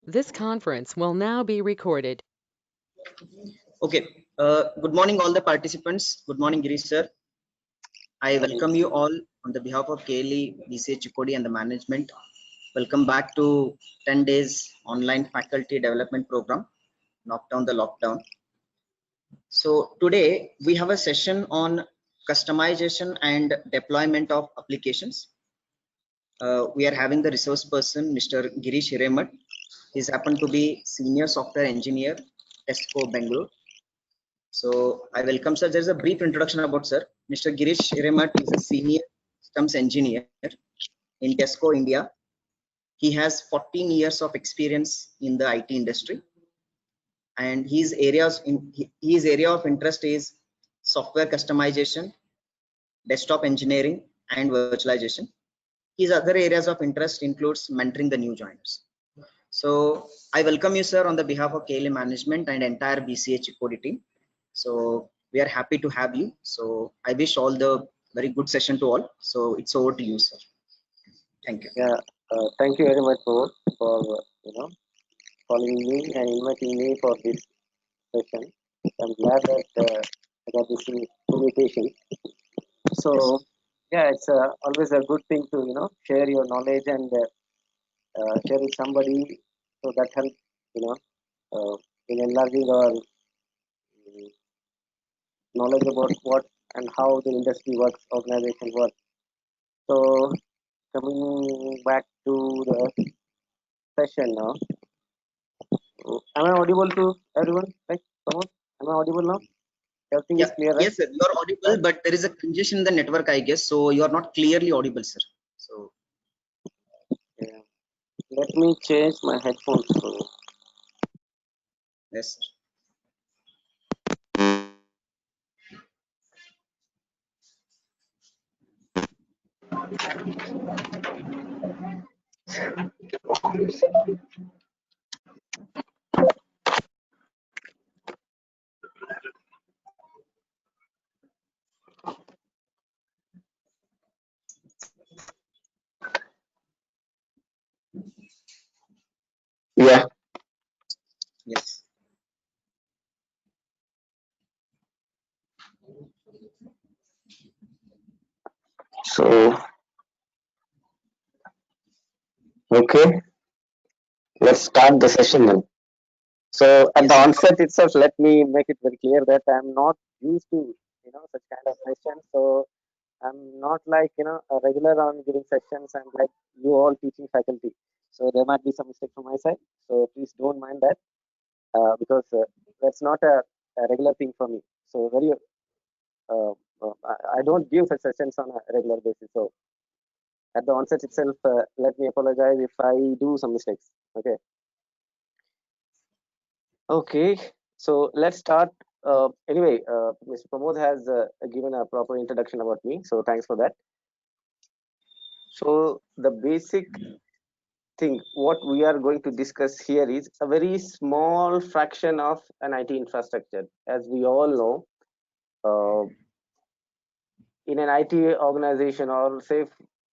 This conference will now be recorded. Okay. Good morning, all the participants. Good morning, Girish sir. I welcome you all on the behalf of KLE, BCA Chikodi and the management. Welcome back to 10 days online faculty development program, Knock Down the Lockdown. So today we have a session on customization and deployment of applications. We are having the resource person, Mr. Girish Hiremat. He's happened to be senior software engineer, TESCO Bangalore. So I welcome sir. There's a brief introduction about sir. Mr. Girish Hiremat is a senior systems engineer in Tesco, India. He has 14 years of experience in the IT industry, and his area of interest is software customization, desktop engineering, and virtualization. His other areas of interest includes mentoring the new joiners. So I welcome you, sir, on the behalf of KLA management and entire BCA Chikodi team. So we are happy to have you. So I wish all the very good session to all. So it's over to you, sir. Thank you. Yeah, thank you very much for calling me and inviting me for this session. I'm glad that I got this invitation. So Yes. yeah, it's always a good thing to share your knowledge and share with somebody, so that helps in enlarging our knowledge about what and how the industry works, organization works. So coming back to the session now. Am I audible to everyone? Right? Come on. Am I audible now? Everything is Yeah. clear, right? Yes, sir. You are audible, but there is a congestion in the network, I guess. So you are not clearly audible, sir. So Yeah. Let me change my headphones. So, yes, sir. yeah. Yes. So okay, let's start the session then. So at the Yes, sir. onset itself, let me make it very clear that I'm not used to such kind of sessions. So I'm not like a regular on giving sessions and like you all teaching faculty. So there might be some mistake from my side. So please don't mind that because that's not a regular thing for me. So very I don't give such sessions on a regular basis. So at the onset itself, let me apologize if I do some mistakes. Okay. Okay. So let's start. Anyway, Mr. Pramod has given a proper introduction about me. So thanks for that. So the basic thing what we are going to discuss here is a very small fraction of an IT infrastructure. As we all know, in an IT organization, or say,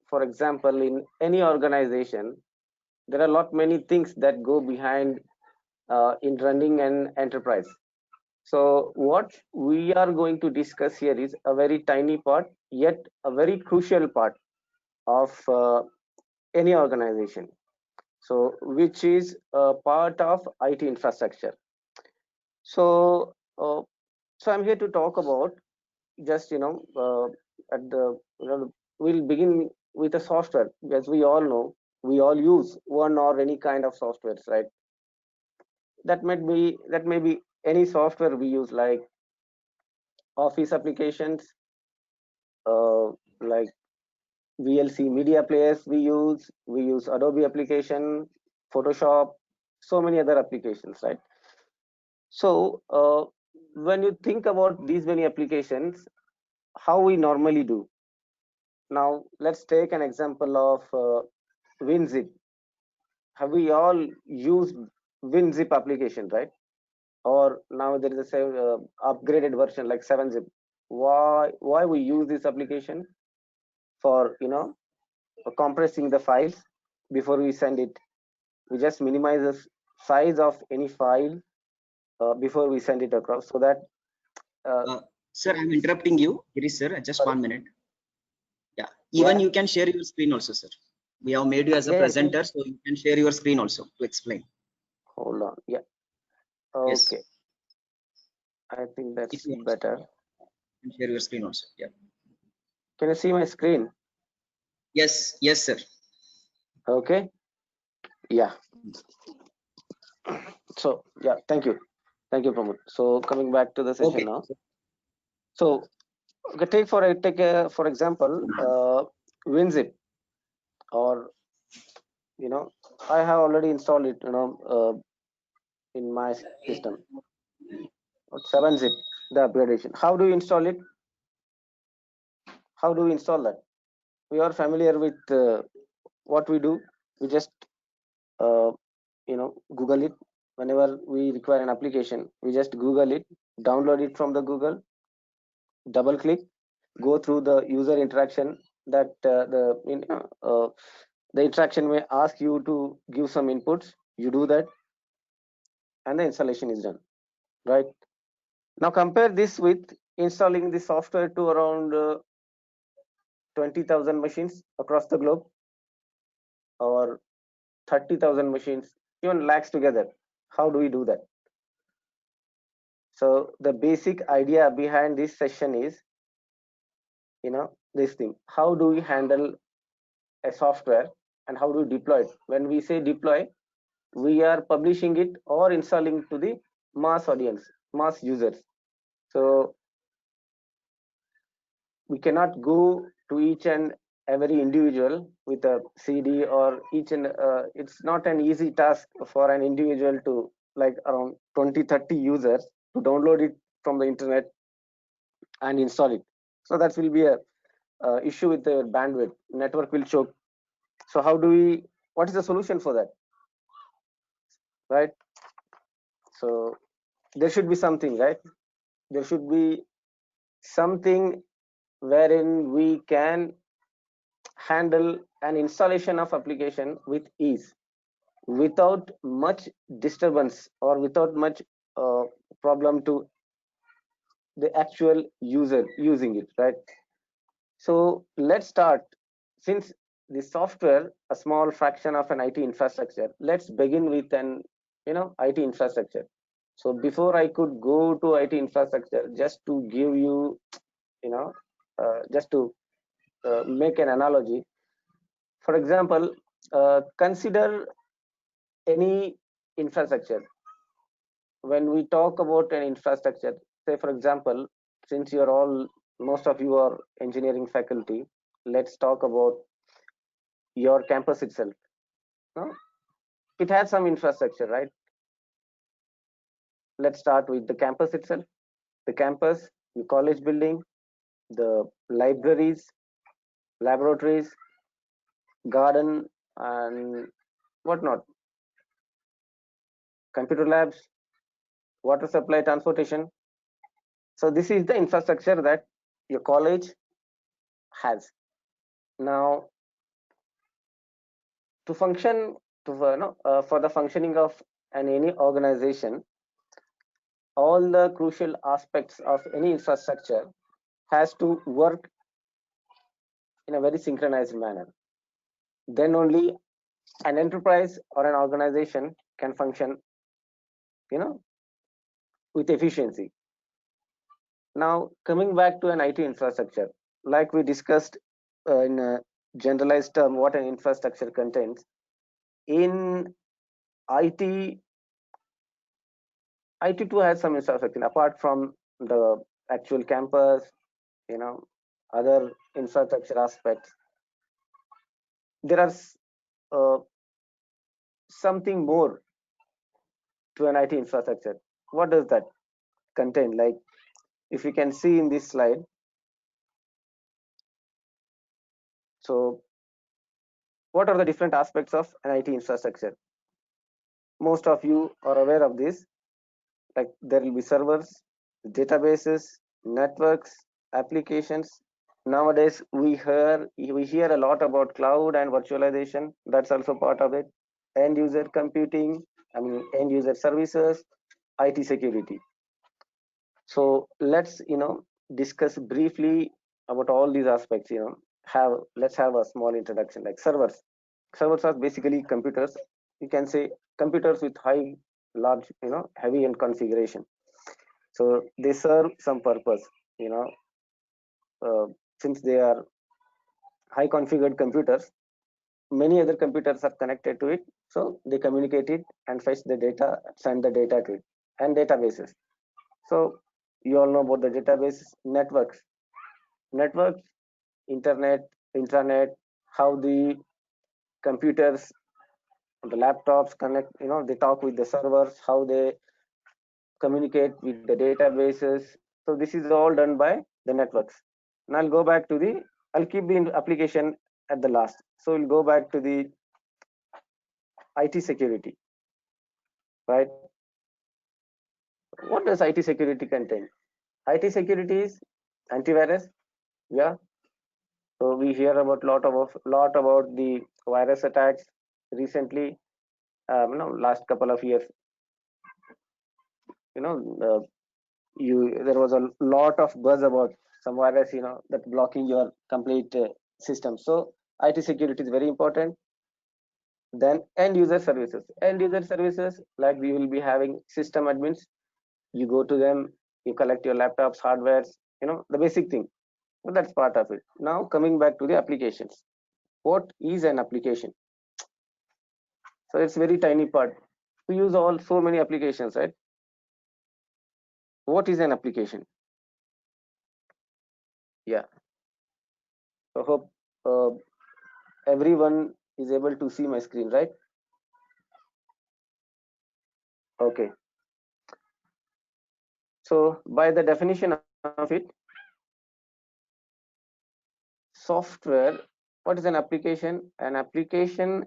for example, in any organization, there are a lot many things that go behind in running an enterprise. So what we are going to discuss here is a very tiny part, yet a very crucial part of any organization. So which is a part of IT infrastructure. So so I'm here to talk about just at the we'll begin with a software. As we all know, we all use one or any kind of softwares, right? That may be any software we use, like office applications, like VLC media players we use Adobe application, Photoshop, so many other applications, right? So when you think about these many applications, how we normally do. Now let's take an example of WinZip. Have we all used WinZip application, right? Or now there is a upgraded version like 7-zip. Why we use this application? For compressing the files before we send it. We just minimize size of any file before we send it across, so that Sir, I'm interrupting you. Girish sir, just sorry. 1 minute. Yeah, even Yeah. you can share your screen also, sir. We have made you as a Yeah, presenter, so you can share your screen also to explain. hold on. Yeah. Yes, Okay. I think if that's you want, better. you can share your screen also. Yeah. Can you see my screen? Yes, yes, sir. Okay. Yeah. So yeah, thank you, Pramod. So coming back to the session Okay. now. So okay, for example, WinZip, or I have already installed it, in my system. 7-zip, the upgradation. How do you install it? How do we install that? We are familiar with what we do. We just uh, Google it. Whenever we require an application, we just Google it, download it from the Google, double click, go through the user interaction, that the interaction may ask you to give some inputs. You do that, and the installation is done, right? Now compare this with installing the software to around 20,000 machines across the globe, or 30,000 machines, even lakhs together. How do we do that? So the basic idea behind this session is, this thing: how do we handle a software, and how do we deploy it? When we say deploy, we are publishing it or installing to the mass audience, mass users. So we cannot go to each and every individual with a CD, or each and it's not an easy task for an individual to, like, around 20-30 users to download it from the internet and install it. So that will be a issue with the bandwidth. Network will choke. So how do we? What is the solution for that? Right. So there should be something, right? There should be something wherein we can handle an installation of application with ease, without much disturbance, or without much uh, problem to the actual user using it, right? So let's start. Since the software a small fraction of an IT infrastructure, let's begin with an IT infrastructure. So before I could go to IT infrastructure, just to give you, just to make an analogy. For example, consider any infrastructure. When we talk about an infrastructure, say for example, since you're all, most of you are engineering faculty, let's talk about your campus itself. No? It has some infrastructure, right? Let's start with the campus itself. The campus, the college building, the libraries, laboratories, garden, and whatnot, computer labs, water supply, transportation. So this is the infrastructure that your college has. Now, to function, for the functioning of any organization, all the crucial aspects of any infrastructure has to work in a very synchronized manner. Then only an enterprise or an organization can function, with efficiency. Now, coming back to an IT infrastructure, like we discussed in a generalized term, what an infrastructure contains. In IT, IT too has some infrastructure apart from the actual campus, other infrastructure aspects. There are something more to an IT infrastructure. What does that contain? Like, if you can see in this slide, so what are the different aspects of an IT infrastructure? Most of you are aware of this. Like, there will be servers, databases, networks, applications. Nowadays we hear a lot about cloud and virtualization. That's also part of it. End user computing, I mean end user services, IT security. So let's discuss briefly about all these aspects. Let's have a small introduction. Like servers. Servers are basically computers. You can say computers with high, large, heavy and configuration. So they serve some purpose. You know, since they are high configured computers, many other computers are connected to it. So they communicate it and fetch the data, send the data to it, and databases. So you all know about the database networks. Networks, internet, intranet, how the computers, the laptops connect, they talk with the servers, how they communicate with the databases. So this is all done by the networks. And I'll keep the application at the last. So we'll go back to the IT security, right? What does IT security contain? IT security is antivirus, yeah. So we hear about lot about the virus attacks recently. Last couple of years, you know, there was a lot of buzz about some virus, that blocking your complete system. So IT security is very important. Then end user services. End user services, like we will be having system admins. You go to them, you collect your laptops, hardwares, the basic thing. So that's part of it. Now coming back to the applications. What is an application? So it's very tiny part. We use all so many applications, right? What is an application? Yeah. So hope everyone is able to see my screen, right? Okay. So by the definition of it, software, what is an application? An application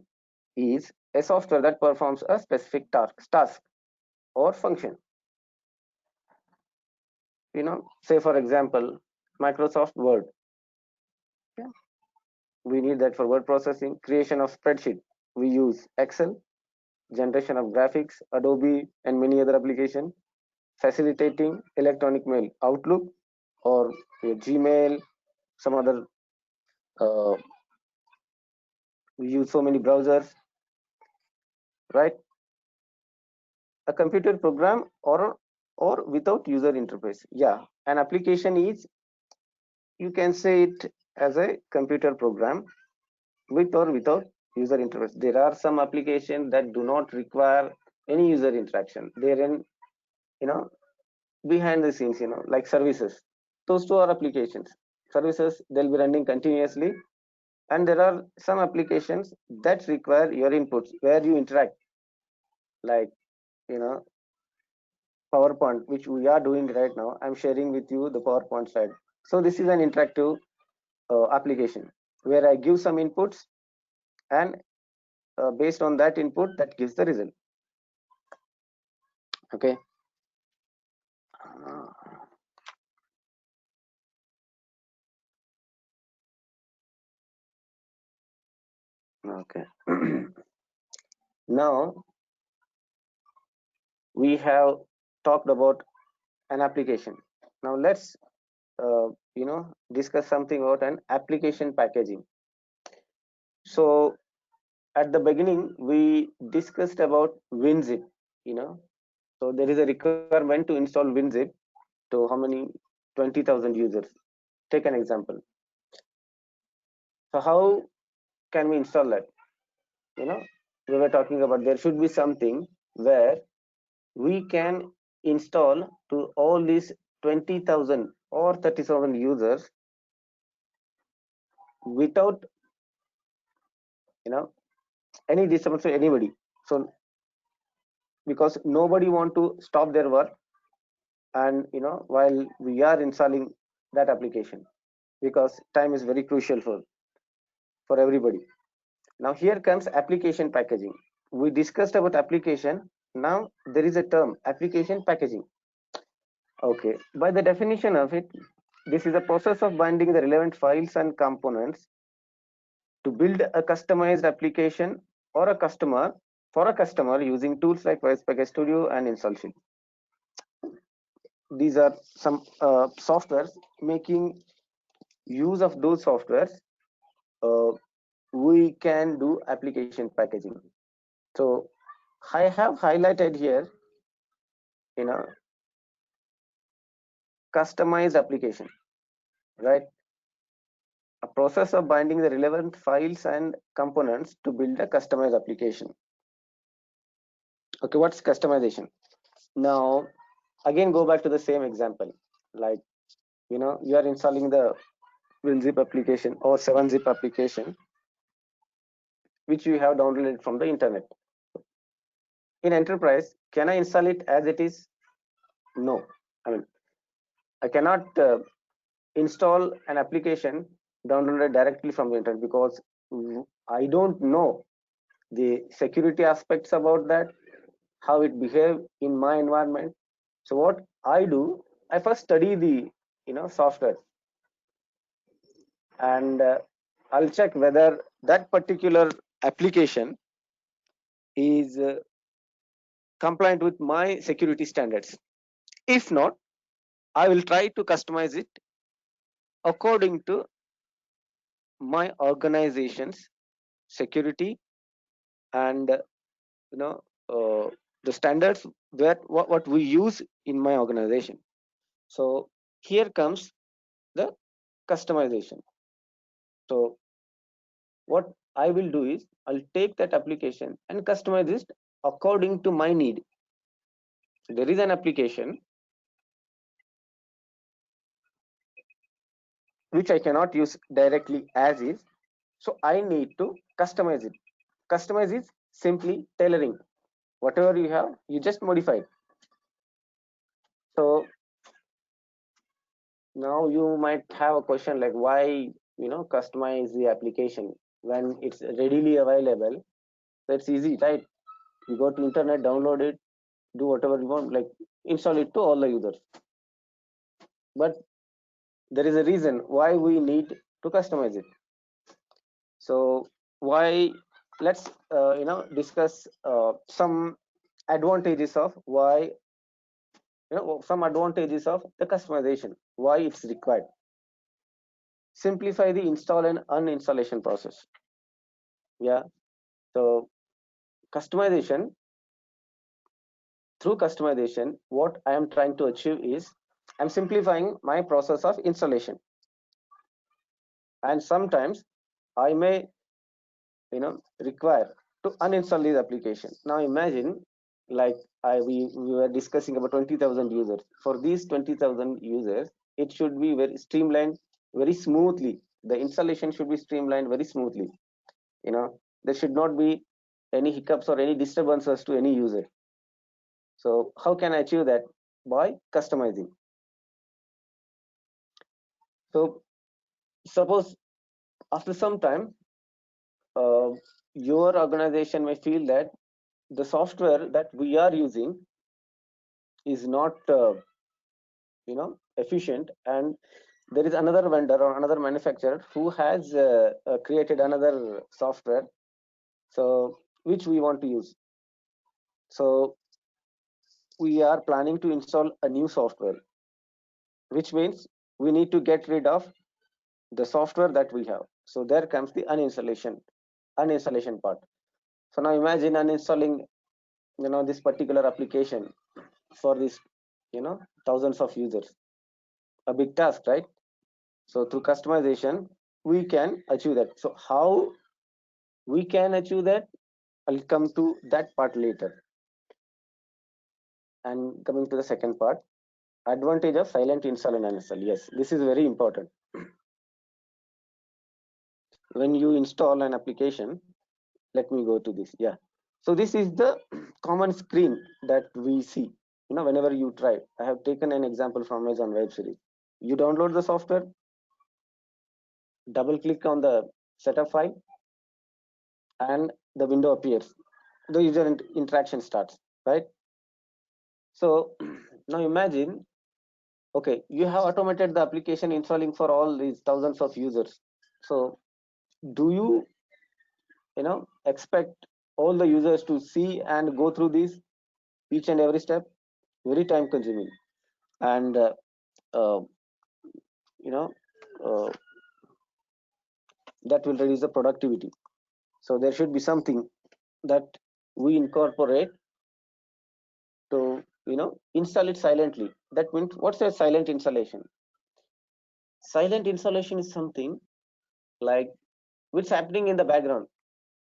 is a software that performs a specific task or function. Say for example, Microsoft Word. Yeah. We need that for word processing, creation of spreadsheet. We use Excel, generation of graphics, Adobe, and many other applications, facilitating electronic mail, Outlook, or your Gmail, some other. We use so many browsers, right? A computer program or without user interface. Yeah, an application is, you can say it as a computer program with or without user interface. There are some applications that do not require any user interaction. They're in, behind the scenes, like services. Those two are applications. Services, they'll be running continuously. And there are some applications that require your inputs where you interact, like, PowerPoint, which we are doing right now. I'm sharing with you the PowerPoint slide. So this is an interactive application where I give some inputs, and based on that input, that gives the result. Okay. Okay. Now we have talked about an application. Now let's discuss something about an application packaging. So at the beginning we discussed about WinZip. So there is a requirement to install WinZip to how many? 20,000 users. Take an example. So how can we install that? We were talking about there should be something where we can install to all these 20,000 or 30,000 users without any disturbance to anybody. So because nobody want to stop their work, and while we are installing that application, because time is very crucial for everybody. Now here comes application packaging. We discussed about application. Now there is a term, application packaging. Okay, by the definition of it, this is a process of binding the relevant files and components to build a customized application or a customer for a customer using tools like VoicePackage Studio and InstallSheet. These are some softwares. Making use of those softwares, uh, we can do application packaging. So I have highlighted here, customized application, right? A process of binding the relevant files and components to build a customized application. Okay, what's customization? Now, again, go back to the same example. Like, you are installing the WinZip application or 7-zip application, which you have downloaded from the internet. In enterprise, can I install it as it is? No. I mean, I cannot install an application downloaded directly from the internet because I don't know the security aspects about that, how it behave in my environment. So what I do, I first study the software, and I'll check whether that particular application is compliant with my security standards. If not, I will try to customize it according to my organization's security and the standards what we use in my organization. So here comes the customization. So what I will do is I'll take that application and customize it according to my need. There is an application which I cannot use directly as is, so I need to customize it. Customize is simply tailoring. Whatever you have, you just modify it. So now you might have a question like, why customize the application when it's readily available? That's easy, right? You go to internet, download it, do whatever you want, like install it to all the users. But there is a reason why we need to customize it. So why, let's discuss some advantages of why, some advantages of the customization, why it's required. Simplify the install and uninstallation process. Yeah, so customization, through customization, what I am trying to achieve is I'm simplifying my process of installation, and sometimes I may require to uninstall this application. Now imagine, like we were discussing about 20,000 users. For these 20,000 users, it should be very streamlined, very smoothly. The installation should be streamlined very smoothly. There should not be any hiccups or any disturbances to any user. So how can I achieve that? By customizing. So suppose after some time, your organization may feel that the software that we are using is not efficient, and there is another vendor or another manufacturer who has created another software, so which we want to use. So we are planning to install a new software, which means we need to get rid of the software that we have. So there comes the uninstallation part. So now imagine uninstalling this particular application for this thousands of users. A big task, right? So through customization we can achieve that. So how we can achieve that, I'll come to that part later. And coming to the second part, advantage of silent install and uninstall. Yes, this is very important. When you install an application, let me go to this. Yeah, so this is the common screen that we see whenever you try. I have taken an example from Amazon Web Series. You download the software, double click on the setup file, and the window appears. The user interaction starts, right? So now imagine, okay, you have automated the application installing for all these thousands of users. So do you expect all the users to see and go through these each and every step, very time consuming. And uh, you know uh, that will reduce the productivity. So there should be something that we incorporate to install it silently. That means, what's a silent installation? Silent installation is something like what's happening in the background.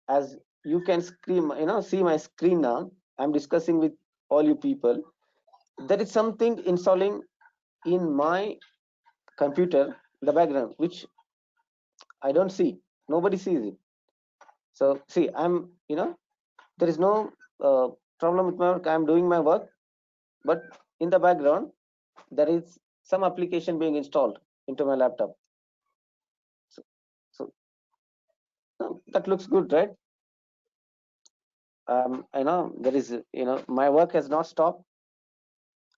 As you can screen, see my screen now, I'm discussing with all you people. There is something installing in my computer in the background which I don't see, nobody sees it. So see, there is no uh, problem with my work. I'm doing my work, but in the background there is some application being installed into my laptop. So that looks good, right? There is, my work has not stopped.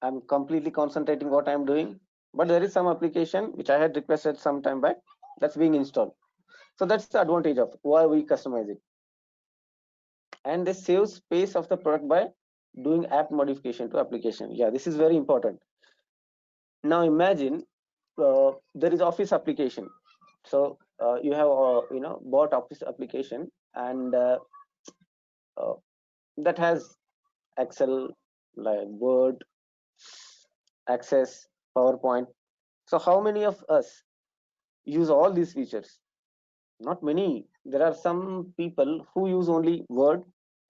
I'm completely concentrating what I'm doing, but there is some application which I had requested some time back that's being installed. So that's the advantage of why we customize it. And they save space of the product by doing app modification to application. Yeah, this is very important. Now imagine there is Office application. So you have bought Office application, and uh, that has Excel, like Word, Access, PowerPoint. So how many of us use all these features? Not many. There are some people who use only Word,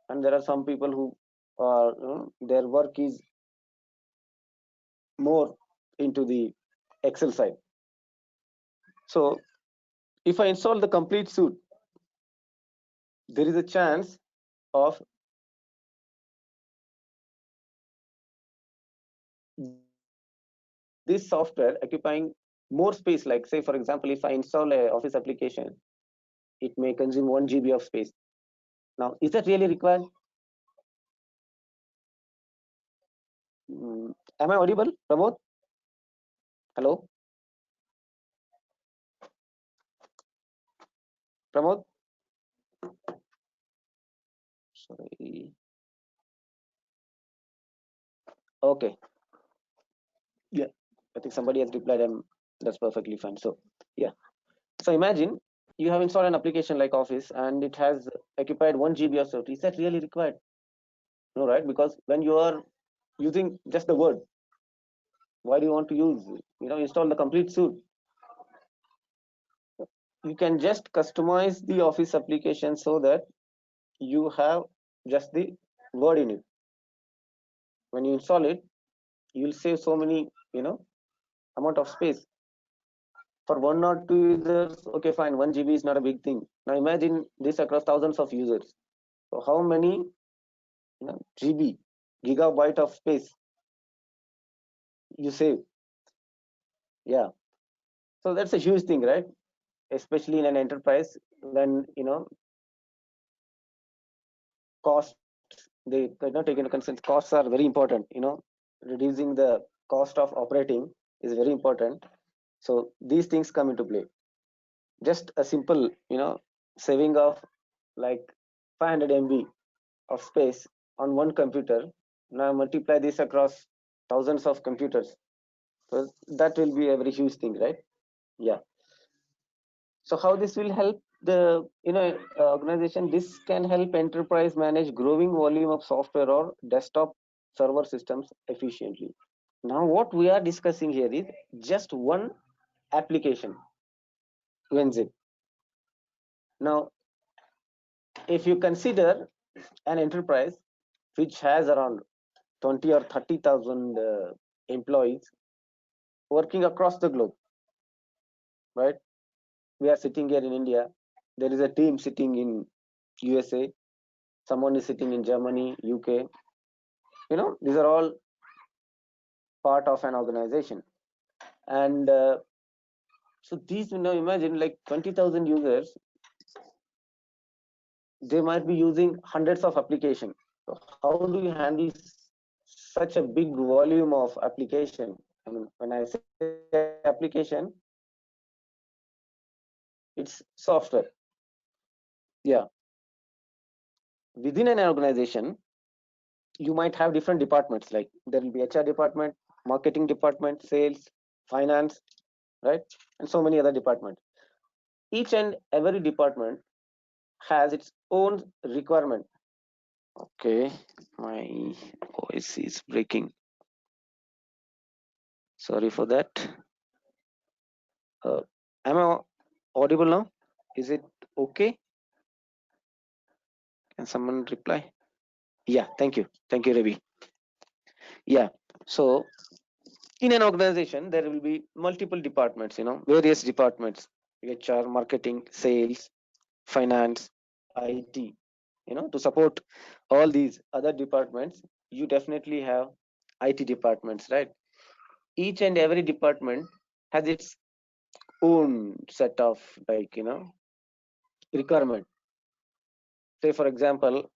and there are some people who their work is more into the Excel side. So if I install the complete suite, there is a chance of this software occupying more space. Like, say for example, if I install a Office application, it may consume 1 GB of space. Now, is that really required? Am I audible, Pramod? Hello, Pramod? Sorry. Okay. Yeah, I think somebody has replied, and that's perfectly fine. So yeah. So imagine you have installed an application like Office, and it has occupied 1 GB of space. Is that really required? No, right? Because when you are using just the Word, why do you want to use, install the complete suite? You can just customize the Office application so that you have just the Word in it. When you install it, you'll save so many, amount of space. For 1 or 2 users, okay, fine, 1 GB is not a big thing. Now imagine this across thousands of users. So how many GB, gigabyte of space you save? Yeah. So that's a huge thing, right? Especially in an enterprise, when cost, they not take into consideration. Costs are very important. Reducing the cost of operating is very important. So these things come into play. Just a simple saving of like 500 MB of space on one computer. Now multiply this across thousands of computers, so that will be a very huge thing, right? Yeah. So how this will help the organization? This can help enterprise manage growing volume of software or desktop server systems efficiently. Now what we are discussing here is just one application, WinZip. Now if you consider an enterprise which has around 20 or 30,000 employees working across the globe, right? We are sitting here in India. There is a team sitting in USA. Someone is sitting in Germany, UK. These are all part of an organization. And so these, imagine like 20,000 users, they might be using hundreds of applications. So how do you handle such a big volume of application? I mean, when I say application, it's software. Yeah. within an organization, you might have different departments, like there will be HR department, marketing department, sales, finance, right? And so many other departments. Each and every department has its own requirement. Okay, my voice is breaking. Sorry for that. Am I audible now? Is it okay? Can someone reply? Yeah, thank you. Thank you, Ravi. Yeah, so in an organization, there will be multiple departments, various departments, HR, marketing, sales, finance, IT, to support all these other departments, you definitely have IT departments, right? Each and every department has its own set of, like, requirement. Say, for example,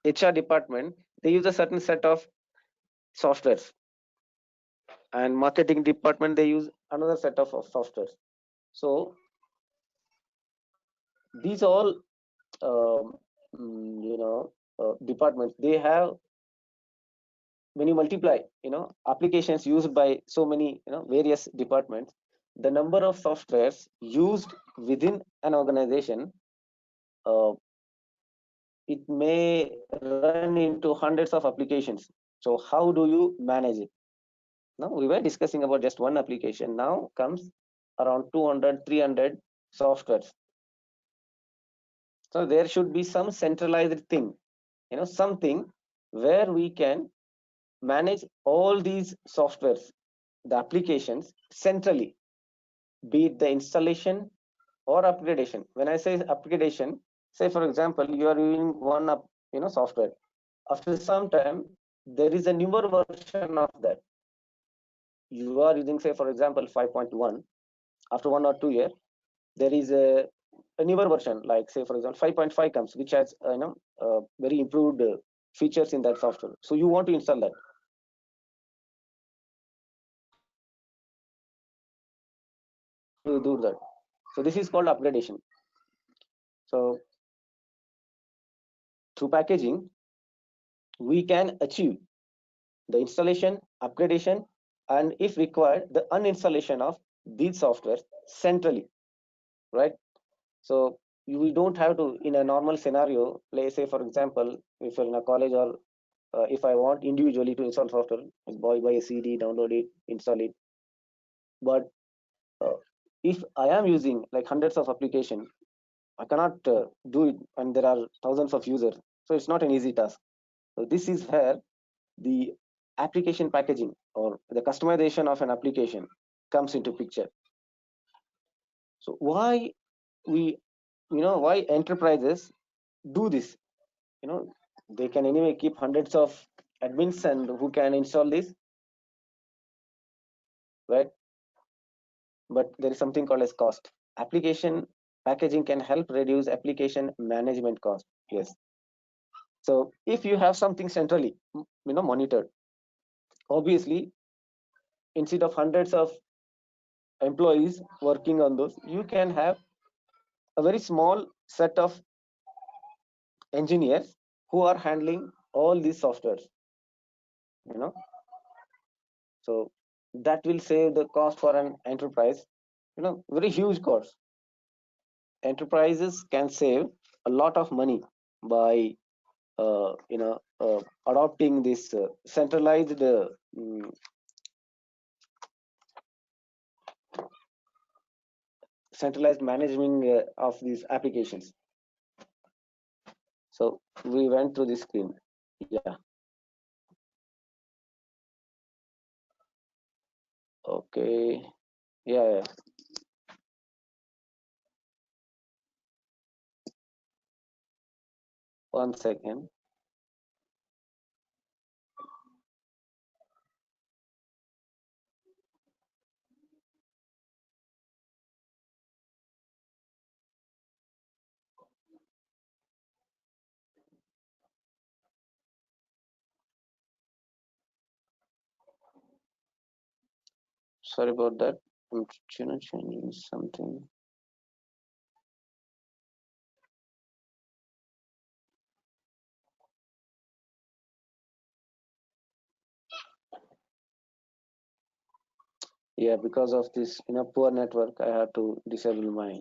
HR department, they use a certain set of softwares, and marketing department, they use another set of softwares. So these all departments, they have, when you multiply applications used by so many various departments, the number of softwares used within an organization, uh, it may run into hundreds of applications. So how do you manage it? Now, we were discussing about just one application. Now comes around 200, 300 softwares. So there should be some centralized thing, something where we can manage all these softwares, the applications centrally, be it the installation or upgradation. When I say upgradation, say for example, you are using one up, software. After some time, there is a newer version of that. You are using, say for example, 5.1. After 1 or 2 years, there is a newer version, like say for example 5.5 comes, which has very improved features in that software. So you want to install that. To do that. So this is called upgradation. So through packaging, we can achieve the installation, upgradation, and if required, the uninstallation of these softwares centrally, right? So we don't have to, in a normal scenario, let's say for example, if you're in a college, or if I want individually to install software, buy a CD, download it, install it. But if I am using like hundreds of applications, I cannot do it, and there are thousands of users. So it's not an easy task. So this is where the application packaging or the customization of an application comes into picture. So why we, why enterprises do this? They can anyway keep hundreds of admins and who can install this, right? But there is something called as cost. Application packaging can help reduce application management cost. Yes. So if you have something centrally, monitored, obviously, instead of hundreds of employees working on those, you can have a very small set of engineers who are handling all these softwares, so that will save the cost for an enterprise, very huge cost. Enterprises can save a lot of money by adopting this centralized centralized management of these applications. So we went through this screen. Yeah. Okay. Yeah. 1 second. Sorry about that. I'm changing something. Yeah, because of this poor network, I have to disable my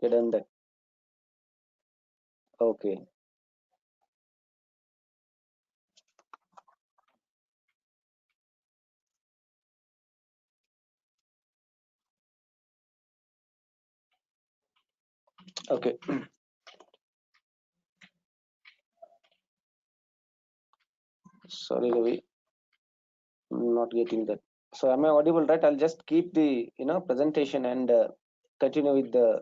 done that. Okay. Okay. Sorry, Ravi, I'm not getting that. So am I audible, right? I'll just keep the presentation and continue with the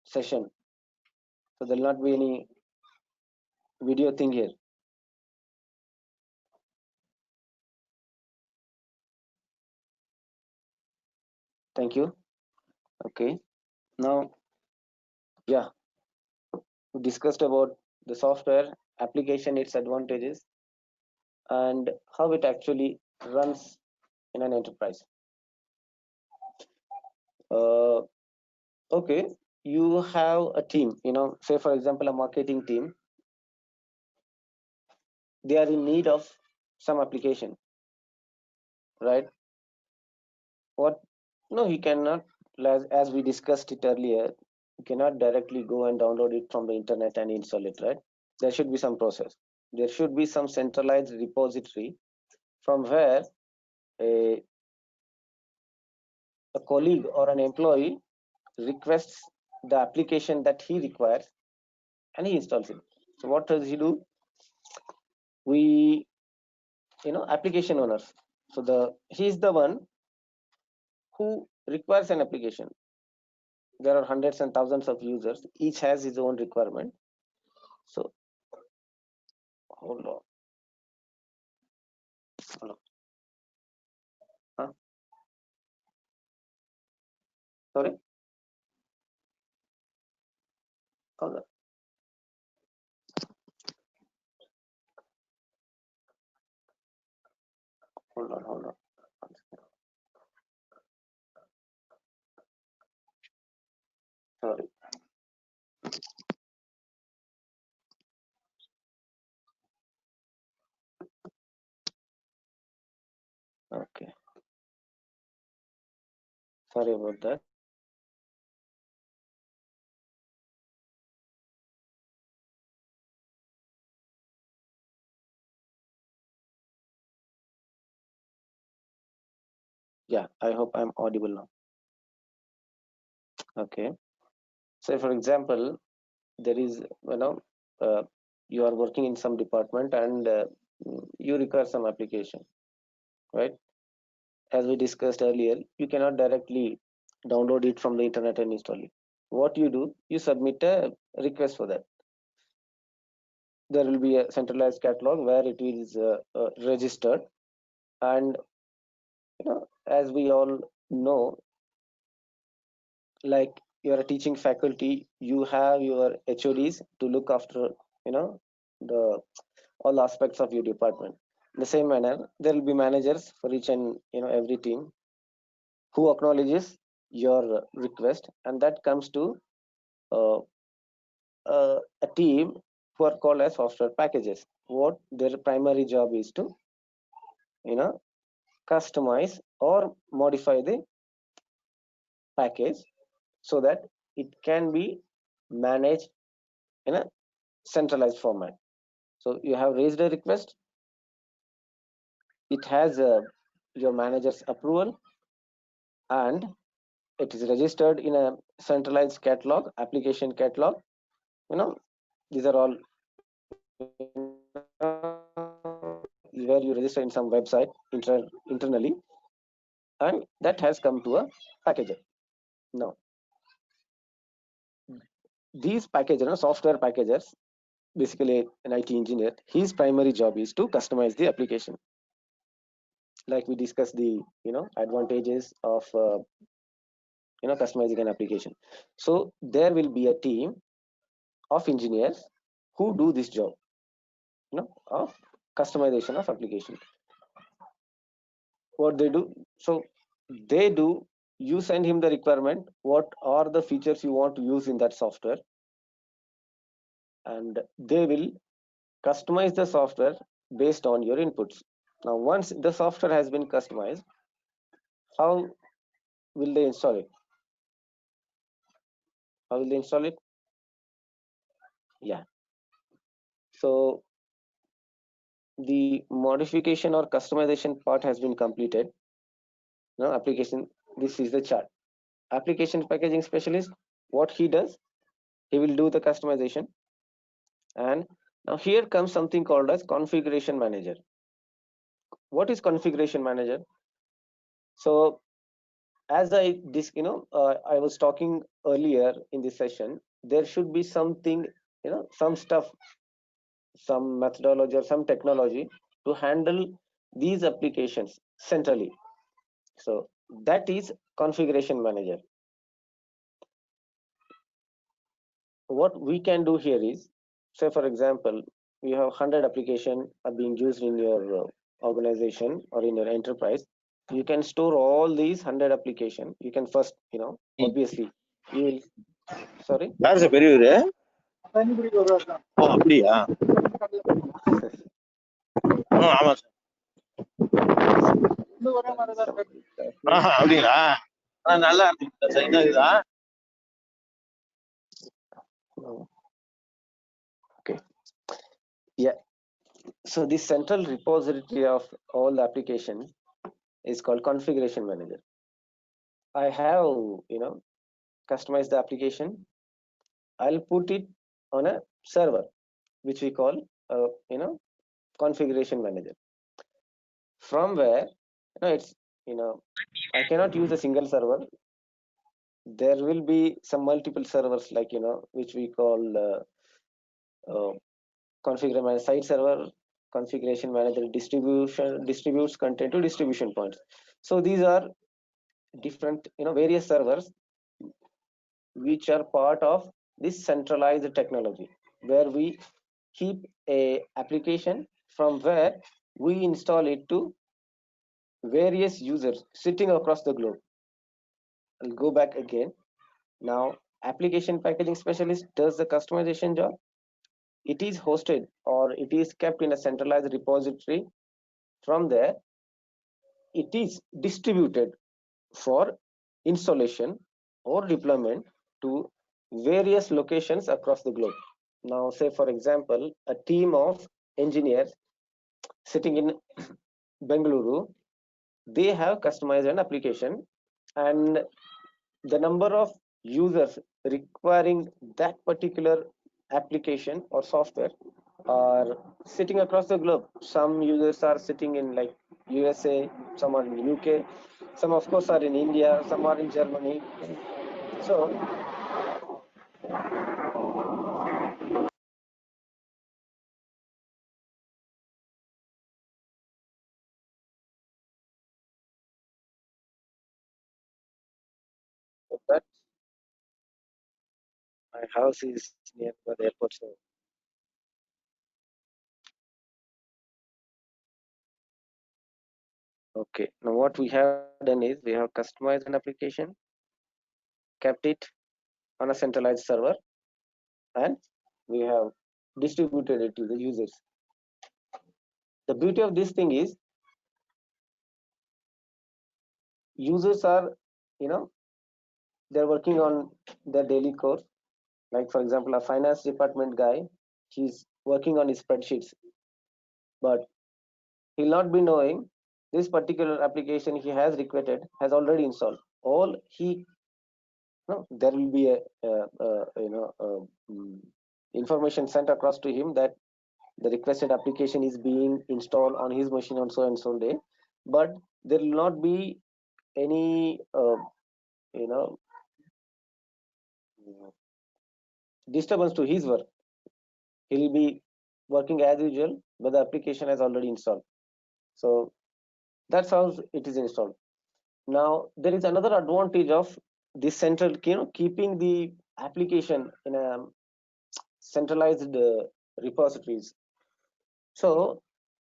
session. So there'll not be any video thing here. Thank you. Okay. Now, yeah, we discussed about the software application, its advantages, and how it actually runs in an enterprise. Uh, okay, you have a team, say for example, a marketing team. They are in need of some application, right? What? No, he cannot, as we discussed it earlier, you cannot directly go and download it from the internet and install it, right? There should be some process. There should be some centralized repository from where a, a colleague or an employee requests the application that he requires and he installs it. So what does he do? We, application owners. So he's the one who requires an application. There are hundreds and thousands of users. Each has his own requirement. So hold on. Hold on. Huh? Sorry. Hold on. Hold on. Hold on. Sorry. Okay. Sorry about that. Yeah, I hope I'm audible now. Okay. So for example, there is, you are working in some department and you require some application, right? As we discussed earlier, you cannot directly download it from the internet and install it. What you do, you submit a request for that. There will be a centralized catalog where it is registered, and as we all know, like you're a teaching faculty, you have your HODs to look after, the all aspects of your department. In the same manner, there will be managers for each and every team who acknowledges your request, and that comes to uh, a team who are called as software packages. What their primary job is to, customize or modify the package so that it can be managed in a centralized format. So you have raised a request, it has your manager's approval, and it is registered in a centralized catalog, application catalog. These are all where you register in some website internally, and that has come to a packager. Now, these packagers, software packagers, basically an IT engineer, his primary job is to customize the application. Like we discussed the advantages of customizing an application. So there will be a team of engineers who do this job, of customization of application. What they do? So they do, you send him the requirement, what are the features you want to use in that software, and they will customize the software based on your inputs. Now, once the software has been customized, how will they install it? How will they install it? Yeah. So the modification or customization part has been completed. Now, application, this is the chart. Application packaging specialist, what he does, he will do the customization. And now here comes something called as configuration manager. What is configuration manager? So as I I was talking earlier in this session, there should be something, some stuff, some methodology or some technology to handle these applications centrally. So that is configuration manager. What we can do here is, say for example, you have 100 application are being used in your organization or in your enterprise. You can store all these 100 application. You can first, obviously you will, sorry. யார் sir பெரியவரு? ஓ அப்படியா? ஆமா sir. அப்படிங்களா? நல்லா இருக்கு sir. என்ன இதா? Okay. Yeah. So this central repository of all the applications is called configuration manager. I have, customized the application. I'll put it on a server, which we call, configuration manager. From where, it's, I cannot use a single server. There will be some multiple servers, like, which we call configuration manager site server, configuration manager distributes content to distribution points. So these are different, various servers which are part of this centralized technology, where we keep a application from where we install it to various users sitting across the globe. I'll go back again. Now, application packaging specialist does the customization job. It is hosted or it is kept in a centralized repository. From there, it is distributed for installation or deployment to various locations across the globe. Now, say for example, a team of engineers sitting in Bengaluru, they have customized an application, and the number of users requiring that particular application or software are sitting across the globe. Some users are sitting in like USA, some are in UK, some of course are in India, some are in Germany. So that my house is near the airport. So okay, now what we have done is we have customized an application, kept it on a centralized server, and we have distributed it to the users. The beauty of this thing is users are, they're working on their daily core. Like for example, a finance department guy, he's working on his spreadsheets, but he'll not be knowing this particular application he has requested has already installed. All he, there will be information sent across to him that the requested application is being installed on his machine on so and so day, but there will not be any disturbance to his work. He'll be working as usual, but the application has already installed. So that's how it is installed. Now there is another advantage of this central, keeping the application in a centralized repositories. So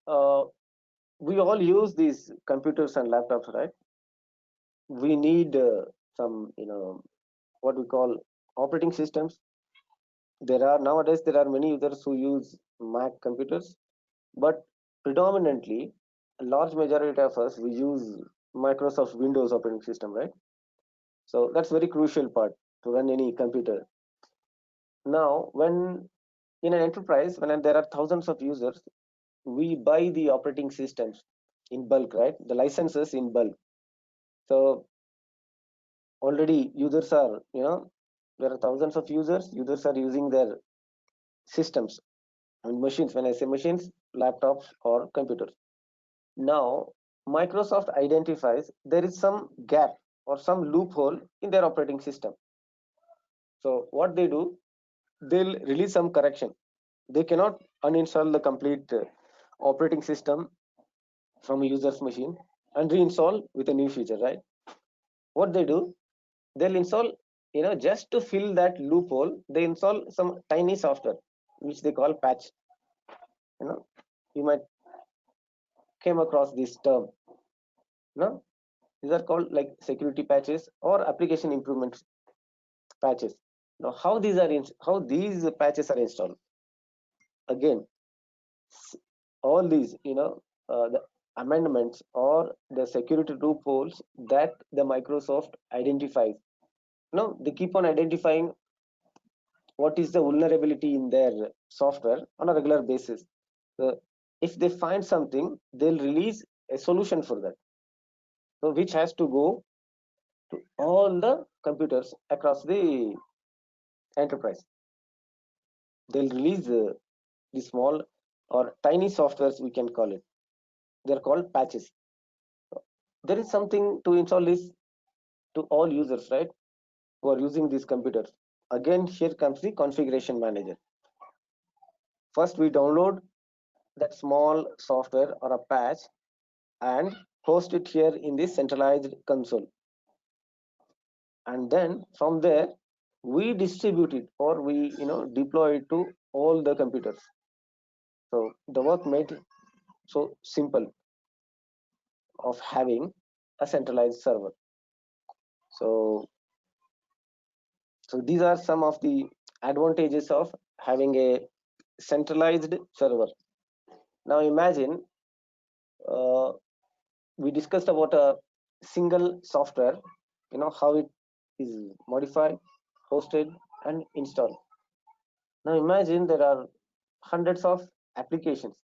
we all use these computers and laptops, right? We need some, what we call operating systems. Nowadays there are many users who use Mac computers, but predominantly a large majority of us we use Microsoft Windows operating system, right? So that's very crucial part to run any computer. Now, when in an enterprise, when there are thousands of users, we buy the operating systems in bulk, right? The licenses in bulk. So already users are, there are thousands of users are using their systems and machines. When I say machines, laptops or computers. Now, Microsoft identifies there is some gap or some loophole in their operating system. So what they do, they'll release some correction. They cannot uninstall the complete operating system from a user's machine and reinstall with a new feature, right? What they do, they'll install, just to fill that loophole, they install some tiny software which they call patch. You might came across this term. No, these are called like security patches or application improvement patches. Now, how these patches are installed? Again, all these, the amendments or the security loopholes that the Microsoft identifies. They keep on identifying what is the vulnerability in their software on a regular basis. So if they find something, they'll release a solution for that. So which has to go to all the computers across the enterprise. They'll release the small or tiny softwares, we can call it. They're called patches. There is something to install this to all users, right, who are using these computers. Again, here comes the configuration manager. First, we download that small software or a patch and host it here in this centralized console. And then from there, we distribute it or we deploy it to all the computers. So the work made so simple of having a centralized server. So these are some of the advantages of having a centralized server. Now imagine we discussed about a single software, how it is modified, hosted and installed. Now imagine there are hundreds of applications.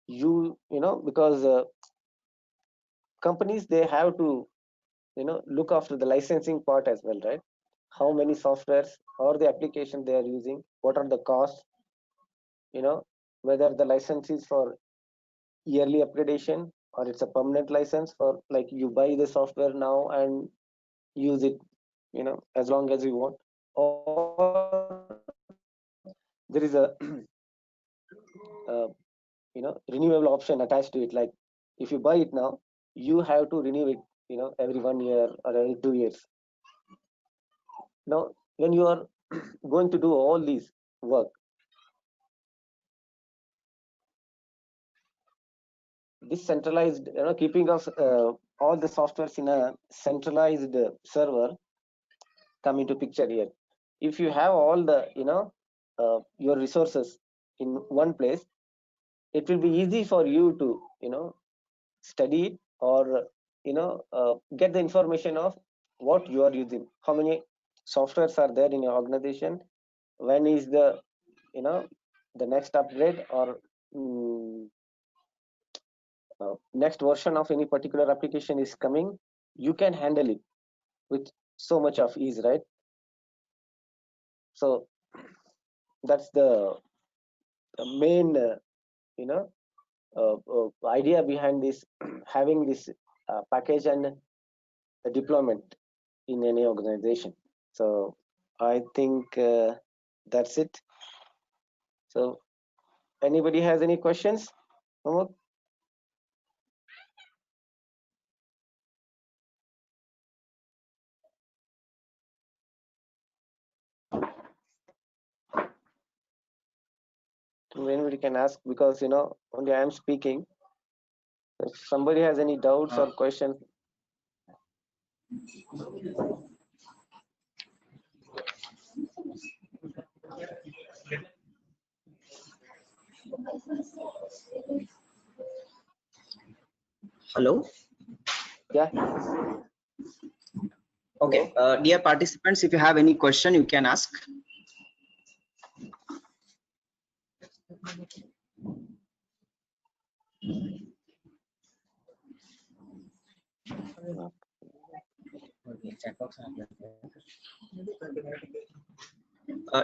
Because companies, they have to look after the licensing part as well, right? How many softwares or the application they are using, what are the costs, whether the license is for yearly upgradation or it's a permanent license for like you buy the software now and use it as long as you want, or there is a renewable option attached to it. Like if you buy it now, you have to renew it every 1 year or every 2 years. Now when you are going to do all these work, this centralized keeping of all the softwares in a centralized server come into picture here. If you have all the your resources in one place, it will be easy for you to study it or get the information of what you are using, how many softwares are there in your organization, when is the the next upgrade or next version of any particular application is coming. You can handle it with so much of ease, right? So that's the main idea behind this having this package and deployment in any organization. So I think that's it. So anybody has any questions? Pramod? Anybody can ask, because only I am speaking. If somebody has any doubts or questions. Hello. Yeah. Okay. Dear participants, if you have any question, you can ask.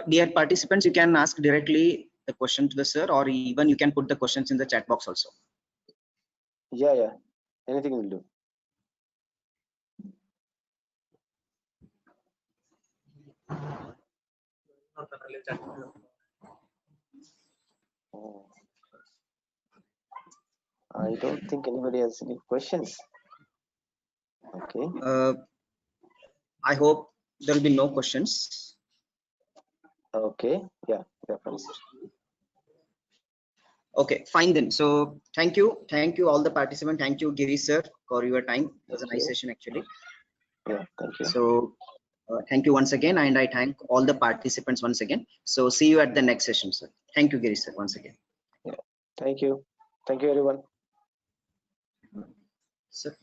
Dear participants, you can ask directly the question to the sir, or even you can put the questions in the chat box also. Yeah. Anything will do. Oh. I don't think anybody has any questions. Okay. I hope there will be no questions. Okay. Yeah. Please. Okay, fine then. So thank you all the participants. Thank you, Giri sir, for your time. It was a nice session actually. Yeah. Thank you. So thank you once again, and I thank all the participants once again. So see you at the next session, sir. Thank you, Giri sir, once again. Yeah. Thank you. Thank you, everyone. Sir.